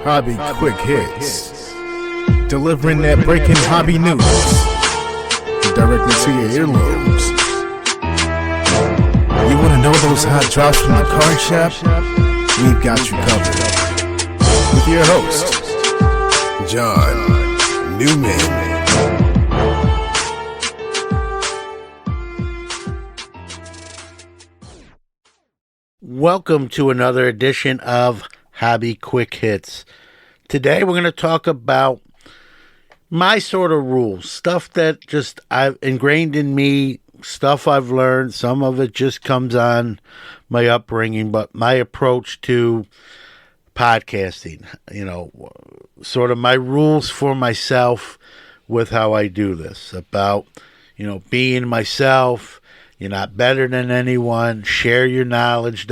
Hobby Quick Hits. Delivering that breaking hobby news directly to your earlobes. You want to know those hot drops from the card shop? We've got you covered. With your host, John Newman. Welcome to another edition of Hobby Quick Hits. Today we're going to talk about my sort of rules, stuff that just I've ingrained in me, stuff I've learned. Some of it just comes on my upbringing, but my approach to podcasting, sort of my rules for myself with how I do this, about, being myself. You're not better than anyone. Share your knowledge.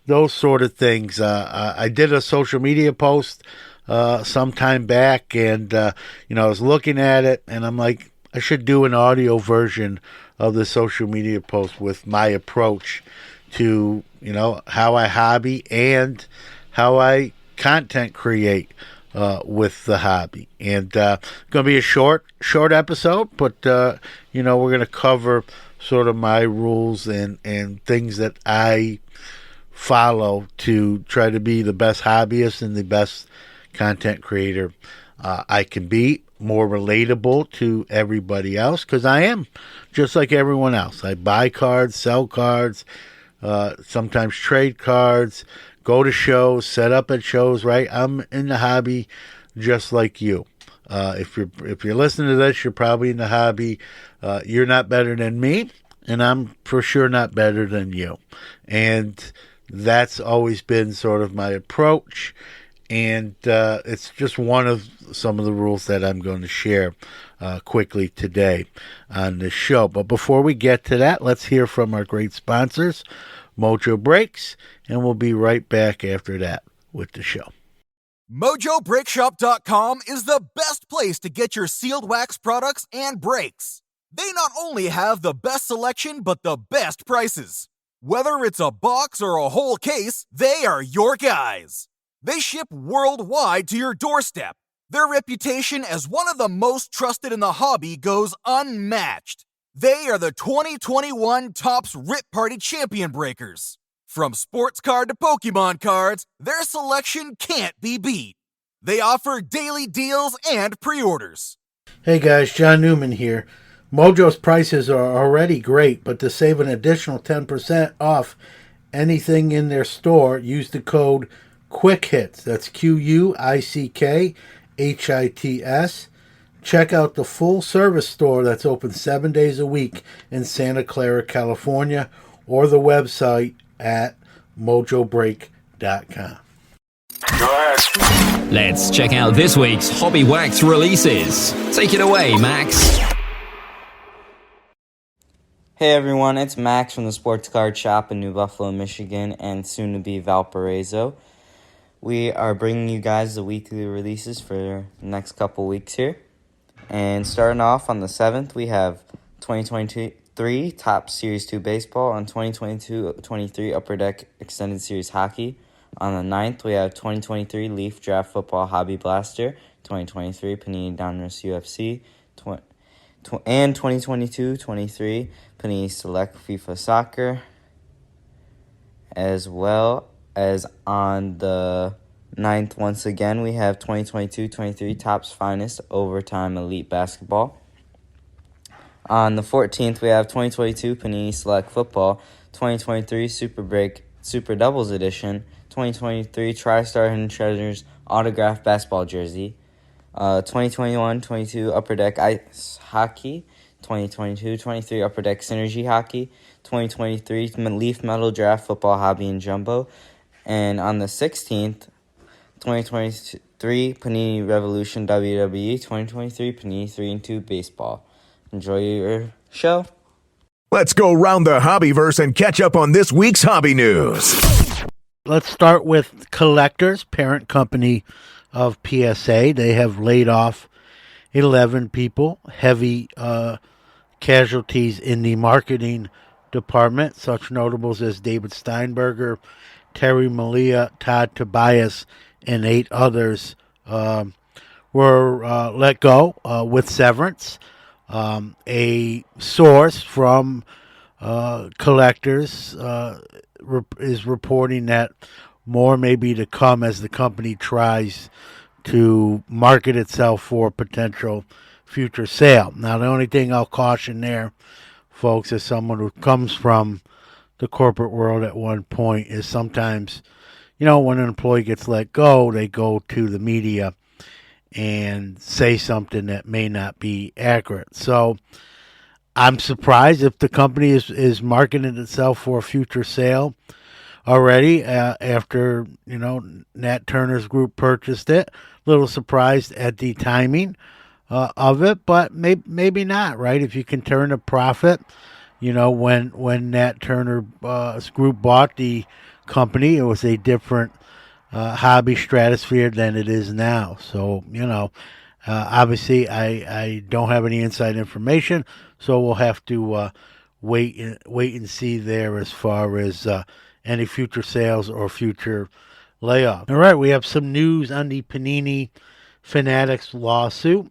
Those sort of things. I did a social media post some time back, and I was looking at it, and I'm like, I should do an audio version of the social media post with my approach to how I hobby and how I content create with the hobby. And going to be a short episode, but we're going to cover sort of my rules and things that I follow to try to be the best hobbyist and the best content creator I can be, more relatable to everybody else, because I am just like everyone else. I buy cards, sell cards, sometimes trade cards, go to shows, set up at shows, right? I'm in the hobby just like you. If you're listening to this, you're probably in the hobby. You're not better than me, and I'm for sure not better than you. And that's always been sort of my approach. And it's just one of some of the rules that I'm going to share quickly today on this show. But before we get to that, let's hear from our great sponsors, Mojo Breaks, and we'll be right back after that with the show. MojoBreakShop.com is the best place to get your sealed wax products and brakes. They not only have the best selection, but the best prices. Whether it's a box or a whole case, they are your guys. They ship worldwide to your doorstep. Their reputation as one of the most trusted in the hobby goes unmatched. They are the 2021 Topps Rip Party Champion Breakers. From sports card to Pokemon cards, their selection can't be beat. They offer daily deals and pre-orders. Hey guys, John Newman here. Mojo's prices are already great, but to save an additional 10% off anything in their store, use the code QUICKHITS. That's QUICKHITS. Check out the full service store that's open 7 days a week in Santa Clara, California, or the website at mojobreak.com. Go ahead. Let's check out this week's Hobby Wax releases. Take it away, Max. Hey everyone, it's Max from the Sports Card Shop in New Buffalo, Michigan, and soon to be Valparaiso. We are bringing you guys the weekly releases for the next couple weeks here. And starting off on the 7th, we have 2023 Topps Series 2 Baseball and 2022-23 Upper Deck Extended Series Hockey. On the 9th, we have 2023 Leaf Draft Football Hobby Blaster, 2023 Panini Donruss UFC, and 2022-23 Panini Select FIFA Soccer, as well as on the 9th, once again, we have 2022-23 Topps Finest Overtime Elite Basketball. On the 14th, we have 2022 Panini Select Football, 2023 Super Doubles Edition, 2023 TriStar Hidden Treasures Autographed Basketball Jersey, 2021-22 Upper Deck Ice Hockey, 2022-23 Upper Deck Synergy Hockey, 2023 Leaf Metal Draft Football Hobby and Jumbo, and on the 16th, 2023 Panini Revolution WWE, 2023 Panini 3-2 Baseball. Enjoy your show. Let's go round the hobbyverse and catch up on this week's hobby news. Let's start with Collectors, parent company of PSA. They have laid off 11 people, heavy casualties in the marketing department, such notables as David Steinberger, Terry Malia, Todd Tobias, and 8 others were let go with severance. A source from collectors is reporting that more may be to come as the company tries to market itself for potential future sale. Now, the only thing I'll caution there, folks, as someone who comes from the corporate world at one point, is sometimes, when an employee gets let go, they go to the media and say something that may not be accurate. So I'm surprised if the company is marketing itself for a future sale already after, Nat Turner's group purchased it. A little surprised at the timing of it, but maybe not, right? If you can turn a profit, when Nat Turner's group bought the company, it was a different hobby stratosphere than it is now. So, obviously I don't have any inside information, so we'll have to wait and see there as far as any future sales or future layoff. All right, we have some news on the Panini Fanatics lawsuit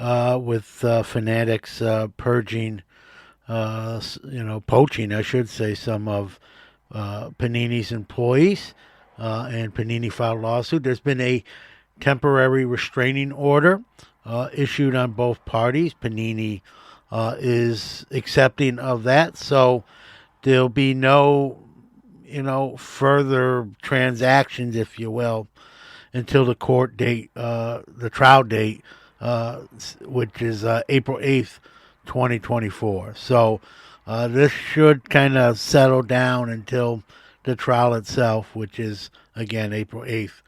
with Fanatics purging, poaching, I should say, some of Panini's employees, and Panini filed a lawsuit. There's been a temporary restraining order issued on both parties. Panini is accepting of that, so there'll be no further transactions, if you will, until the court date, the trial date, which is April 8th, 2024. So this should kind of settle down until the trial itself, which is, again, April 8th,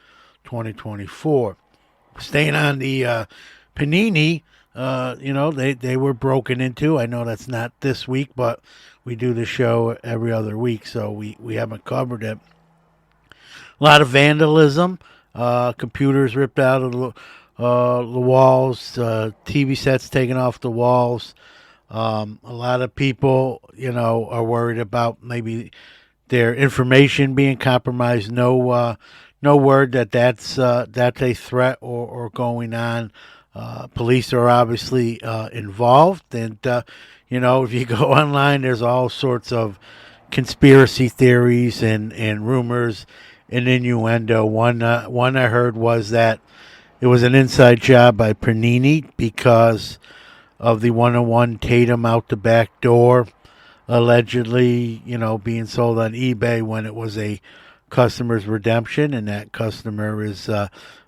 2024. Staying on the Panini, they were broken into. I know that's not this week, but we do the show every other week, so we haven't covered it. A lot of vandalism, computers ripped out of the walls, TV sets taken off the walls. A lot of people, are worried about maybe their information being compromised. No word that's a threat or going on. Police are obviously involved, and if you go online, there's all sorts of conspiracy theories and rumors and innuendo. One I heard was that it was an inside job by Panini because of the 101 Tatum out the back door, allegedly, being sold on eBay when it was a customer's redemption, and that customer is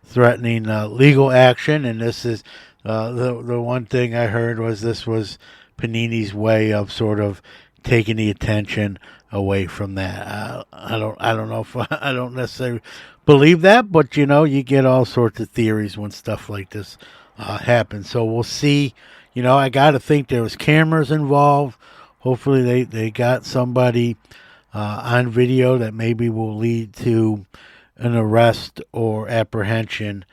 threatening legal action. And this is the one thing I heard was this was Panini's way of sort of taking the attention away from that. I don't know if I don't necessarily believe that, but you get all sorts of theories when stuff like this happens. So we'll see. I got to think there was cameras involved. Hopefully they got somebody on video that maybe will lead to an arrest or apprehension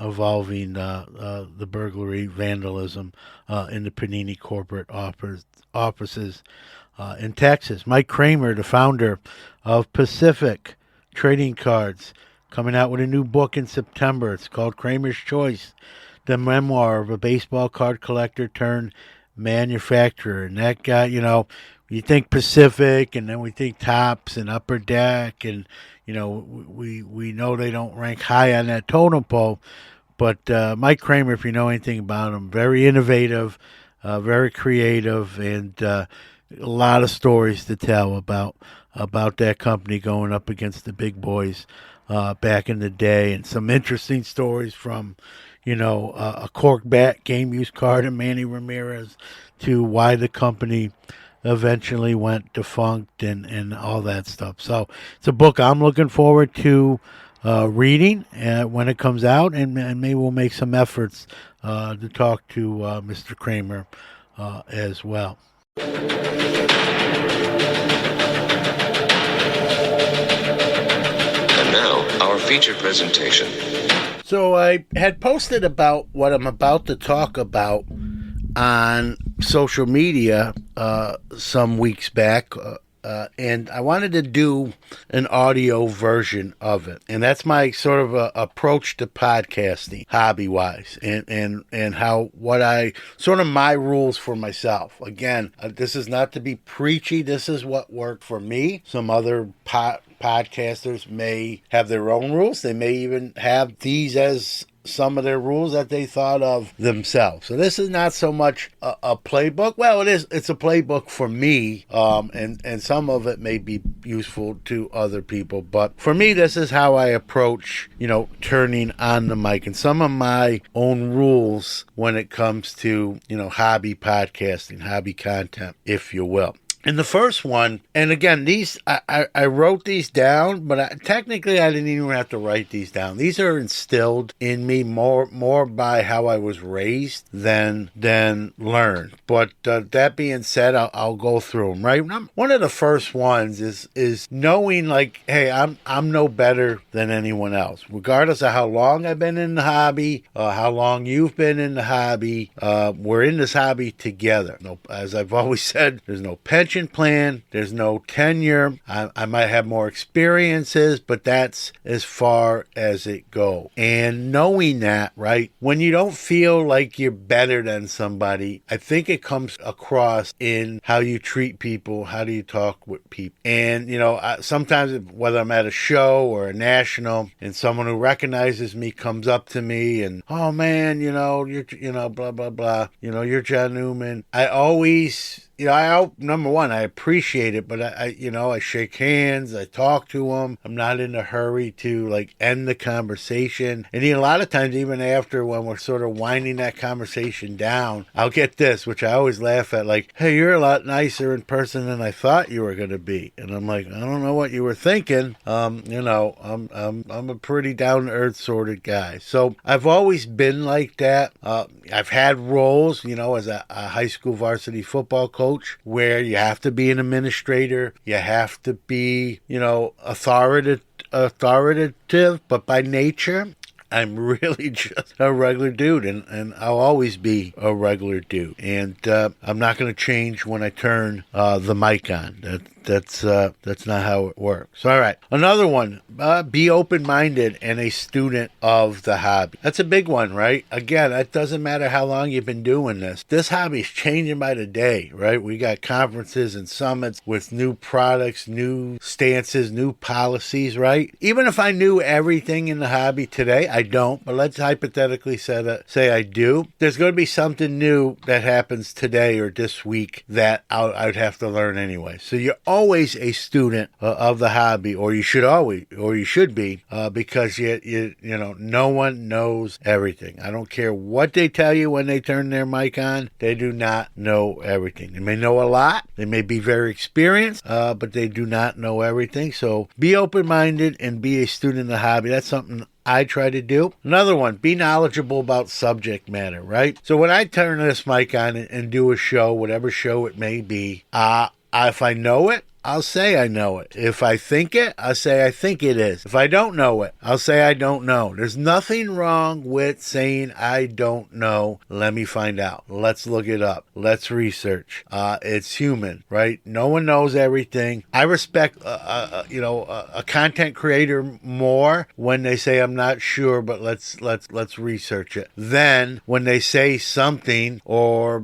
involving the burglary, vandalism in the Panini corporate offices in Texas. Mike Kramer, the founder of Pacific Trading Cards, coming out with a new book in September. It's called Kramer's Choice, the memoir of a baseball card collector turned manufacturer. And that guy, you think Pacific, and then we think Topps and Upper Deck, and we know they don't rank high on that totem pole. But Mike Kramer, if you know anything about him, very innovative, very creative, and a lot of stories to tell about that company going up against the big boys back in the day, and some interesting stories from a cork bat game use card and Manny Ramirez to why the company eventually went defunct and all that stuff. So it's a book I'm looking forward to reading when it comes out, and maybe we'll make some efforts to talk to Mr. Kramer as well. And now, our feature presentation. So I had posted about what I'm about to talk about on social media some weeks back, and I wanted to do an audio version of it. And that's my sort of approach to podcasting, hobby-wise, and how what I sort of my rules for myself. Again, this is not to be preachy. This is what worked for me. Some other podcasters may have their own rules. They may even have these as some of their rules that they thought of themselves. So this is not so much a playbook. Well, it is. It's a playbook for me, and some of it may be useful to other people. But for me, this is how I approach, turning on the mic, and some of my own rules when it comes to, hobby podcasting, hobby content, if you will. And the first one, and again, these I wrote these down, but technically I didn't even have to write these down. These are instilled in me more by how I was raised than learned. But that being said, I'll go through them. Right, one of the first ones is knowing, like, hey, I'm no better than anyone else, regardless of how long I've been in the hobby, how long you've been in the hobby. We're in this hobby together. As I've always said, there's no pension plan, there's no tenure. I might have more experiences, but that's as far as it goes. And knowing that, right, when you don't feel like you're better than somebody, I think it comes across in how you treat people, how do you talk with people. And sometimes whether I'm at a show or a national and someone who recognizes me comes up to me and, oh man, you're blah blah blah, you're John Newman. I always, number one, I appreciate it, but I shake hands, I talk to them. I'm not in a hurry to end the conversation. And a lot of times, even after when we're sort of winding that conversation down, I'll get this, which I always laugh at, like, hey, you're a lot nicer in person than I thought you were going to be. And I'm like, I don't know what you were thinking. I'm a pretty down to earth sort of guy. So I've always been like that. I've had roles, as a high school varsity football coach, where you have to be an administrator, you have to be, authoritative, but by nature, I'm really just a regular dude, and I'll always be a regular dude. And I'm not going to change when I turn the mic on. That's not how it works. All right. Another one, be open-minded and a student of the hobby. That's a big one, right? Again, it doesn't matter how long you've been doing this. This hobby is changing by the day, right? We got conferences and summits with new products, new stances, new policies, right? Even if I knew everything in the hobby today, I don't, but let's hypothetically say I do. There's going to be something new that happens today or this week that I'd have to learn anyway. So you're always a student of the hobby, or you should be, because no one knows everything. I don't care what they tell you when they turn their mic on. They do not know everything. They may know a lot. They may be very experienced, but they do not know everything. So be open-minded and be a student of the hobby. That's something I try to do. Another one, be knowledgeable about subject matter, right? So when I turn this mic on and do a show, whatever show it may be, if I know it, I'll say I know it. If I think it, I'll say I think it is. If I don't know it, I'll say I don't know. There's nothing wrong with saying I don't know. Let me find out. Let's look it up. Let's research. It's human, right? No one knows everything. I respect, a content creator more when they say I'm not sure, but let's research it. Then when they say something or,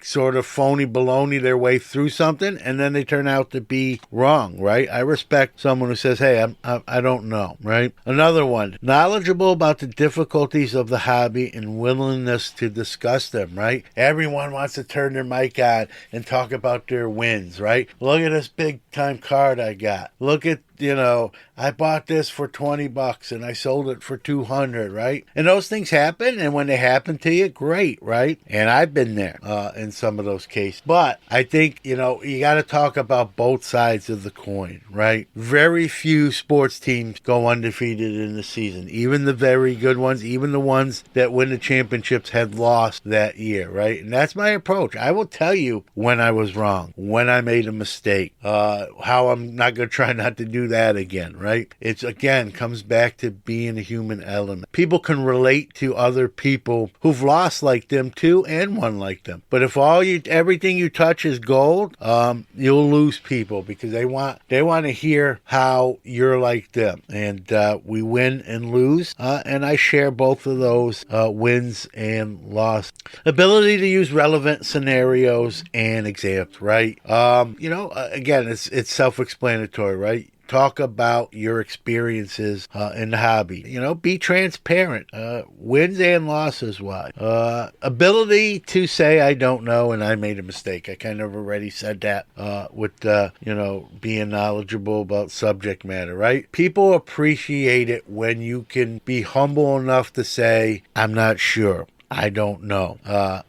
sort of phony baloney their way through something, and then they turn out to be wrong, right? I respect someone who says, hey, I don't know, right? Another one, knowledgeable about the difficulties of the hobby and willingness to discuss them, right? Everyone wants to turn their mic on and talk about their wins, right? Look at this big time card I got. Look at, I bought this for $20 and I sold it for $200, right? And those things happen, and when they happen to you, great, right? And I've been there in some of those cases. But I think, you got to talk about both sides of the coin, right? Very few sports teams go undefeated in the season. Even the very good ones, even the ones that win the championships had lost that year, right? And that's my approach. I will tell you when I was wrong, when I made a mistake, how I'm not going to try not to do do that again, right? It's again comes back to being a human element. People can relate to other people who've lost like them too and won like them. But if everything you touch is gold, you'll lose people because they want to hear how you're like them. And we win and lose, and I share both of those wins and loss. Ability to use relevant scenarios and examples, right? Again, it's self-explanatory, right? Talk about your experiences in the hobby. Be transparent. Wins and losses, why? Ability to say, I don't know and I made a mistake. I kind of already said that with, being knowledgeable about subject matter, right? People appreciate it when you can be humble enough to say, I'm not sure. I don't know.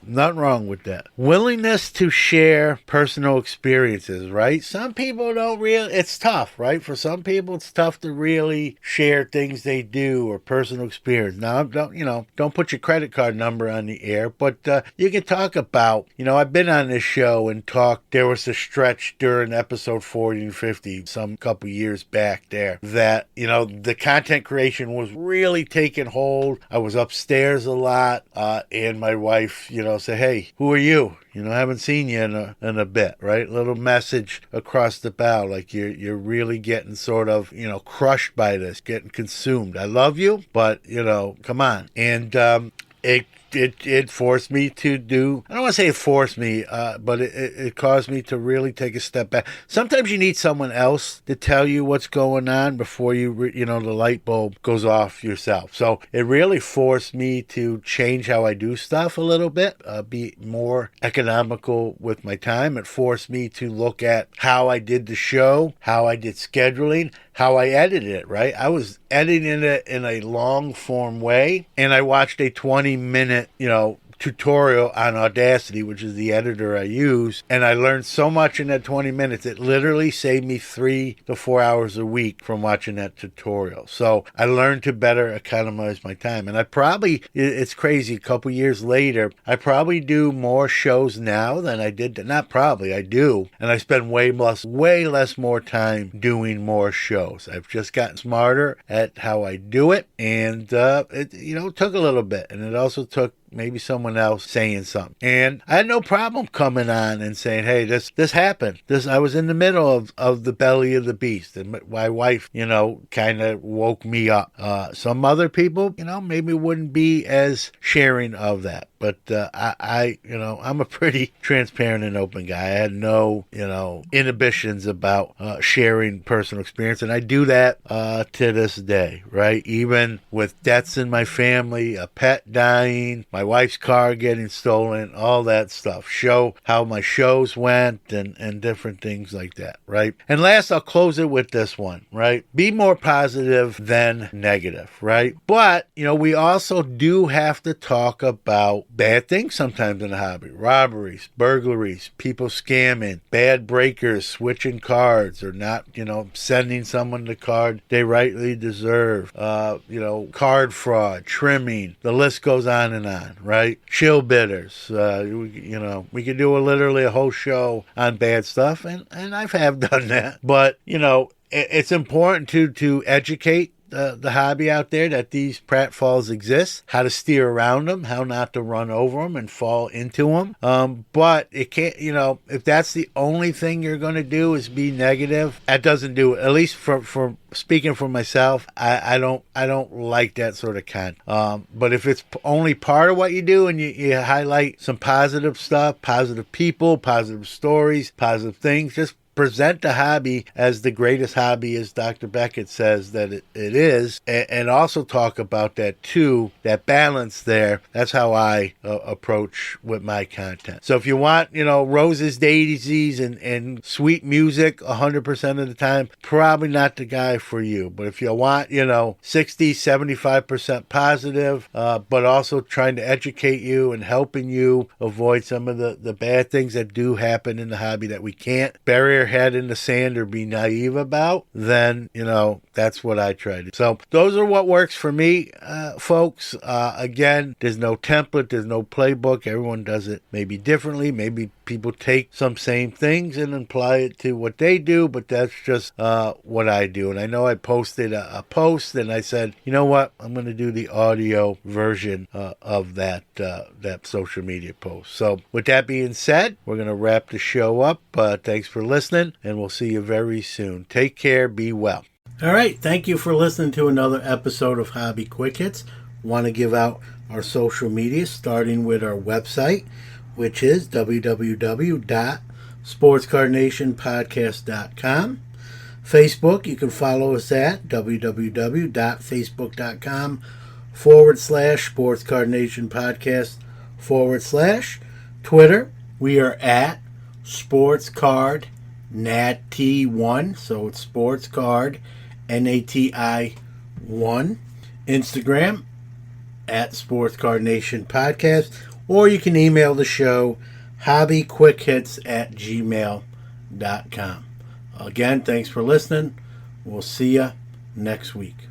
Nothing wrong with that. Willingness to share personal experiences, right? Some people don't really, it's tough, right? For some people, it's tough to really share things they do or personal experience. Now, don't put your credit card number on the air, but you can talk about, I've been on this show and talked, there was a stretch during episode 40 and 50, some couple years back there, that, the content creation was really taking hold. I was upstairs a lot. And my wife, say, hey, who are you? I haven't seen you in a bit, right? Little message across the bow, like you're really getting sort of, crushed by this, getting consumed. I love you, but, come on. And it forced me to do, I don't want to say it forced me, but it caused me to really take a step back. Sometimes you need someone else to tell you what's going on before the light bulb goes off yourself. So it really forced me to change how I do stuff a little bit, be more economical with my time. It forced me to look at how I did the show, how I did scheduling, how I edited it, right? I was editing it in a long form way, and I watched a 20-minute, tutorial on Audacity, which is the editor I use, and I learned so much in that 20 minutes. It literally saved me 3 to 4 hours a week from watching that tutorial. So I learned to better economize my time. And it's crazy, a couple years later, I probably do more shows now than I did. Not probably, I do. And I spend way less more time doing more shows. I've just gotten smarter at how I do it. And it took a little bit. And it also took maybe someone else saying something. And I had no problem coming on and saying, hey, this happened. I was in the middle of the belly of the beast. And my wife, kind of woke me up. Some other people, maybe wouldn't be as sharing of that. But I'm a pretty transparent and open guy. I had no, inhibitions about sharing personal experience. And I do that to this day, right? Even with deaths in my family, a pet dying, my wife's car getting stolen, all that stuff. Show how my shows went and different things like that, right? And last, I'll close it with this one, right? Be more positive than negative, right? But, we also do have to talk about bad things sometimes in the hobby. Robberies, burglaries, people scamming, bad breakers, switching cards, or not, sending someone the card they rightly deserve. Card fraud, trimming, the list goes on and on, right? Chill bidders. We could do literally a whole show on bad stuff, and I've done that. But, it's important to educate the hobby out there that these pratfalls exist, how to steer around them, how not to run over them and fall into them. But it can't, if that's the only thing you're going to do is be negative, that doesn't do it. At least for speaking for myself, I don't like that sort of content. But if it's only part of what you do and you highlight some positive stuff, positive people, positive stories, positive things, just present the hobby as the greatest hobby, as Dr. Beckett says that it is, and also talk about that too, that balance there. That's how I approach with my content. So if you want, roses, daisies, and sweet music 100% of the time, probably not the guy for you. But if you want, 60, 75% positive, but also trying to educate you and helping you avoid some of the bad things that do happen in the hobby that we can't, barrier head in the sand or be naive about, then, that's what I try to do. So those are what works for me, folks. Again, there's no template, there's no playbook. Everyone does it maybe differently. Maybe people take some same things and apply it to what they do, but that's just what I do. And I know I posted a post and I said, you know what, I'm going to do the audio version of that social media post. So with that being said, we're going to wrap the show up. Thanks for listening, and we'll see you very soon. Take care. Be well. All right. Thank you for listening to another episode of Hobby Quick Hits. Want to give out our social media, starting with our website, which is www.sportscardnationpodcast.com. Facebook, you can follow us at www.facebook.com/SportsCardNationPodcast/. Twitter, we are at SportsCardNati1, so it's SportsCard NATI1. Instagram, at SportsCardNationPodcast, or you can email the show, hobbyquickhits@gmail.com. Again, thanks for listening. We'll see you next week.